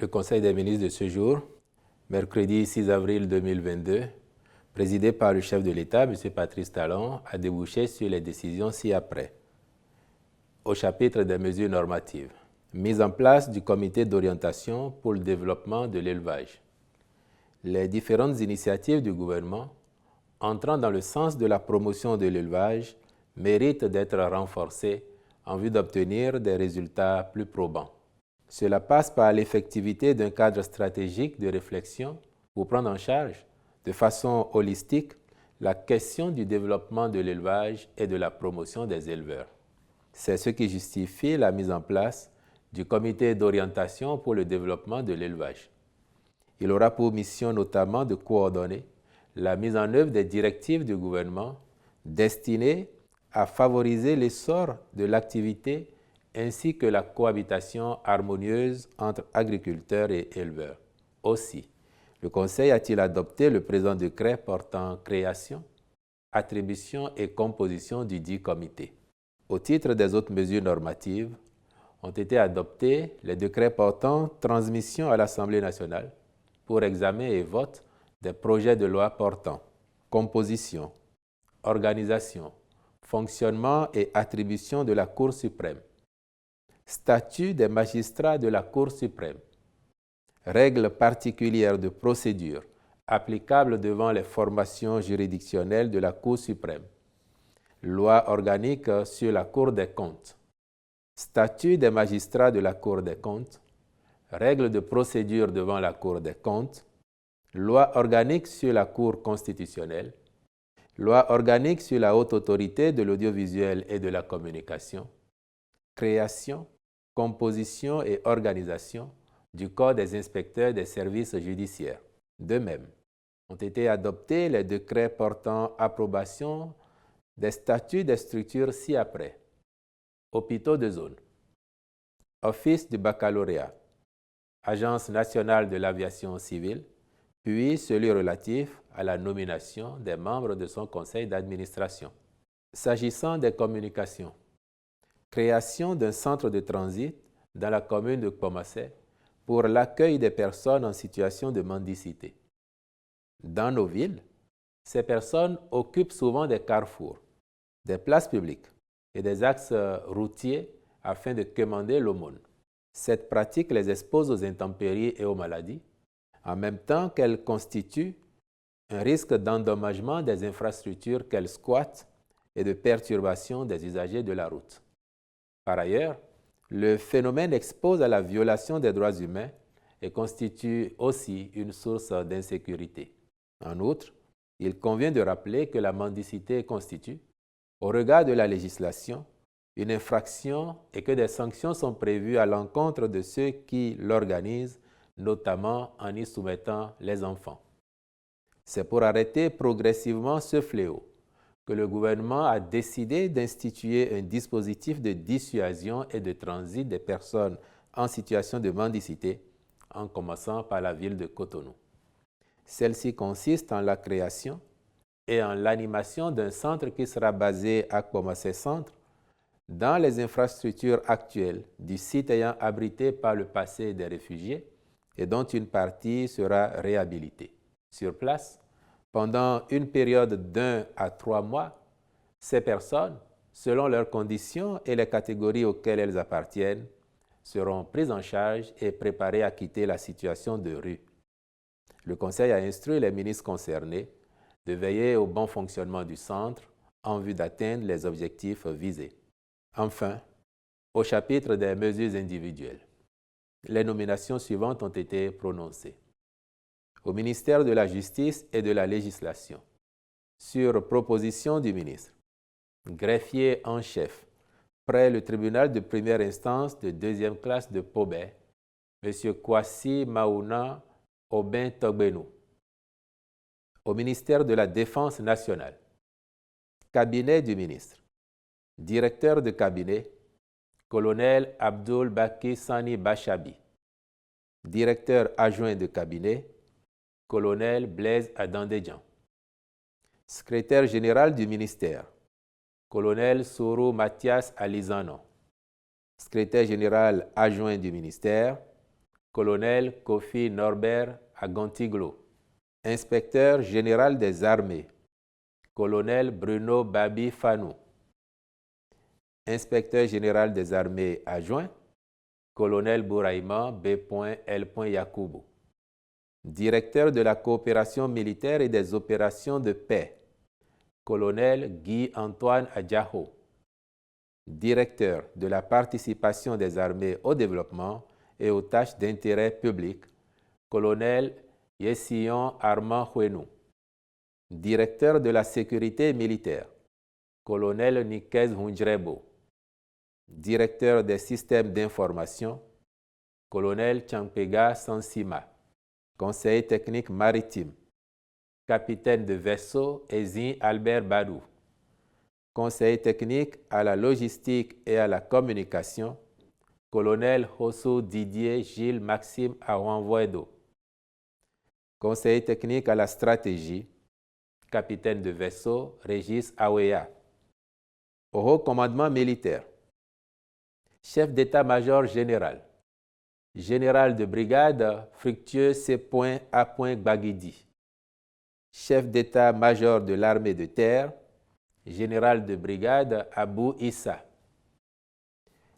Le Conseil des ministres de ce jour, mercredi 6 avril 2022, présidé par le chef de l'État, M. Patrice Talon, a débouché sur les décisions ci-après. Au chapitre des mesures normatives, mise en place du comité d'orientation pour le développement de l'élevage. Les différentes initiatives du gouvernement entrant dans le sens de la promotion de l'élevage méritent d'être renforcées en vue d'obtenir des résultats plus probants. Cela passe par l'effectivité d'un cadre stratégique de réflexion pour prendre en charge de façon holistique la question du développement de l'élevage et de la promotion des éleveurs. C'est ce qui justifie la mise en place du comité d'orientation pour le développement de l'élevage. Il aura pour mission notamment de coordonner la mise en œuvre des directives du gouvernement destinées à favoriser l'essor de l'activité ainsi que la cohabitation harmonieuse entre agriculteurs et éleveurs. Aussi, le Conseil a-t-il adopté le présent décret portant création, attribution et composition du dit comité. Au titre des autres mesures normatives, ont été adoptés les décrets portant transmission à l'Assemblée nationale pour examen et vote des projets de loi portant composition, organisation, fonctionnement et attribution de la Cour suprême, statut des magistrats de la Cour suprême, règles particulières de procédure applicables devant les formations juridictionnelles de la Cour suprême, loi organique sur la Cour des comptes, statut des magistrats de la Cour des comptes, règles de procédure devant la Cour des comptes, loi organique sur la Cour constitutionnelle, loi organique sur la Haute Autorité de l'audiovisuel et de la communication, création, composition et organisation du Corps des inspecteurs des services judiciaires. De même, ont été adoptés les décrets portant approbation des statuts des structures ci-après. Hôpitaux de zone, Office du baccalauréat, Agence nationale de l'aviation civile, puis celui relatif à la nomination des membres de son conseil d'administration. S'agissant des communications, création d'un centre de transit dans la commune de Kpomassé pour l'accueil des personnes en situation de mendicité. Dans nos villes, ces personnes occupent souvent des carrefours, des places publiques et des axes routiers afin de quémander l'aumône. Cette pratique les expose aux intempéries et aux maladies, en même temps qu'elle constitue un risque d'endommagement des infrastructures qu'elles squattent et de perturbation des usagers de la route. Par ailleurs, le phénomène expose à la violation des droits humains et constitue aussi une source d'insécurité. En outre, il convient de rappeler que la mendicité constitue, au regard de la législation, une infraction et que des sanctions sont prévues à l'encontre de ceux qui l'organisent, notamment en y soumettant les enfants. C'est pour arrêter progressivement ce fléau que le gouvernement a décidé d'instituer un dispositif de dissuasion et de transit des personnes en situation de mendicité, en commençant par la ville de Cotonou. Celle-ci consiste en la création et en l'animation d'un centre qui sera basé à Kpomassé Centre, dans les infrastructures actuelles du site ayant abrité par le passé des réfugiés et dont une partie sera réhabilitée. Sur place, pendant une période d'1 à 3 mois, ces personnes, selon leurs conditions et les catégories auxquelles elles appartiennent, seront prises en charge et préparées à quitter la situation de rue. Le Conseil a instruit les ministres concernés de veiller au bon fonctionnement du centre en vue d'atteindre les objectifs visés. Enfin, au chapitre des mesures individuelles, les nominations suivantes ont été prononcées. Au ministère de la Justice et de la Législation, sur proposition du ministre, greffier en chef, près le tribunal de première instance de deuxième classe de Pobé, M. Kwasi Maouna Obin Togbenou. Au ministère de la Défense nationale, cabinet du ministre, directeur de cabinet, colonel Abdul Baki Sani Bachabi, directeur adjoint de cabinet, colonel Blaise Adandedjan, secrétaire général du ministère, colonel Sourou Mathias Alizano, secrétaire général adjoint du ministère, colonel Kofi Norbert Agontiglo. Inspecteur général des armées, colonel Bruno Babi Fanou. Inspecteur général des armées adjoint, colonel Bouraïman B.L. Yakubu. Directeur de la coopération militaire et des opérations de paix, colonel Guy-Antoine Adjaho. Directeur de la participation des armées au développement et aux tâches d'intérêt public, colonel Yessillon Armand Huenou. Directeur de la sécurité militaire, colonel Nikez Hunjrebo. Directeur des systèmes d'information, colonel Champega Sansima. Conseiller technique maritime, capitaine de vaisseau Ezin Albert Badou. Conseiller technique à la logistique et à la communication, colonel Hosso Didier Gilles Maxime Awanvoedo. Conseiller technique à la stratégie, capitaine de vaisseau Régis Aweya. Au haut commandement militaire, chef d'état-major général, général de brigade Fructueux C.A. Baguidi. Chef d'état-major de l'armée de terre, général de brigade Abou Issa.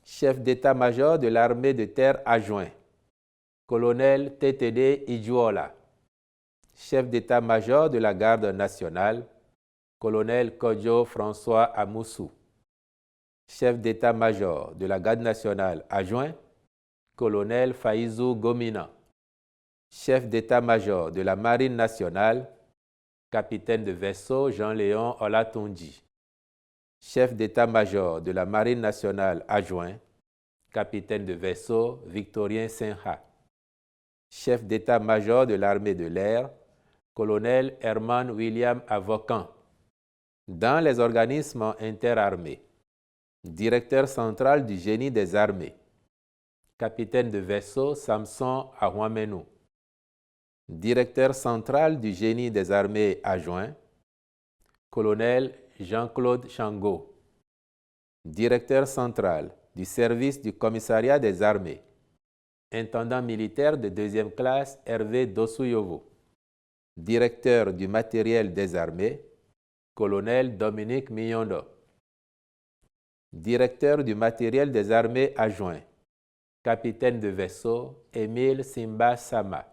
Chef d'état-major de l'armée de terre adjoint, colonel TTD Idjouola. Chef d'état-major de la garde nationale, colonel Kodjo François Amoussou. Chef d'état-major de la garde nationale adjoint, colonel Faïzou Gomina. Chef d'état-major de la marine nationale, capitaine de vaisseau Jean-Léon Olatonji. Chef d'état-major de la marine nationale adjoint, capitaine de vaisseau Victorien Senha. Chef d'état-major de l'armée de l'air, colonel Herman William Avocan. Dans les organismes interarmés, directeur central du génie des armées, capitaine de vaisseau Samson Ahouamenou. Directeur central du génie des armées adjoint, colonel Jean-Claude Chango. Directeur central du service du commissariat des armées, intendant militaire de deuxième classe Hervé Dossouyovo. Directeur du matériel des armées, colonel Dominique Mignondo. Directeur du matériel des armées adjoint, capitaine de vaisseau Émile Simba Sama.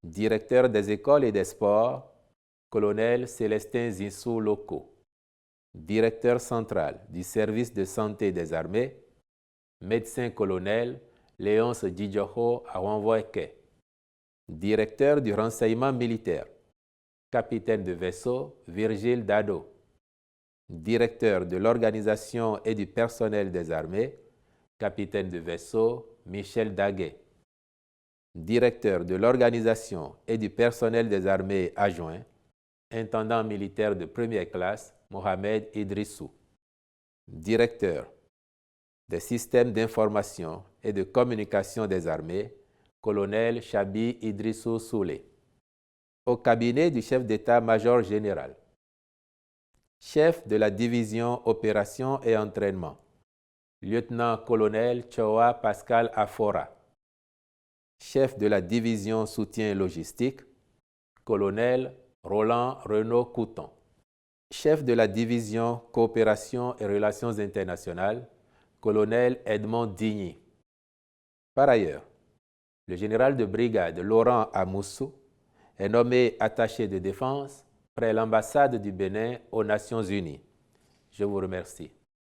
Directeur des écoles et des sports, colonel Célestin Zissou Loko. Directeur central du service de santé des armées, médecin-colonel Léonce Djidjoho Awanvoeke. Directeur du renseignement militaire, capitaine de vaisseau Virgile Dado. Directeur de l'organisation et du personnel des armées, capitaine de vaisseau Michel Daguet. Directeur de l'organisation et du personnel des armées adjoint, intendant militaire de première classe Mohamed Idrissou. Directeur des systèmes d'information et de communication des armées, colonel Chabi Idrissou Soulé. Au cabinet du chef d'état-major général, chef de la division opérations et entraînement, lieutenant-colonel Choa Pascal Afora. Chef de la division soutien logistique, colonel Roland Renaud Couton. Chef de la division coopération et relations internationales, colonel Edmond Digny. Par ailleurs, le général de brigade Laurent Amoussou est nommé attaché de défense près l'ambassade du Bénin aux Nations Unies. Je vous remercie.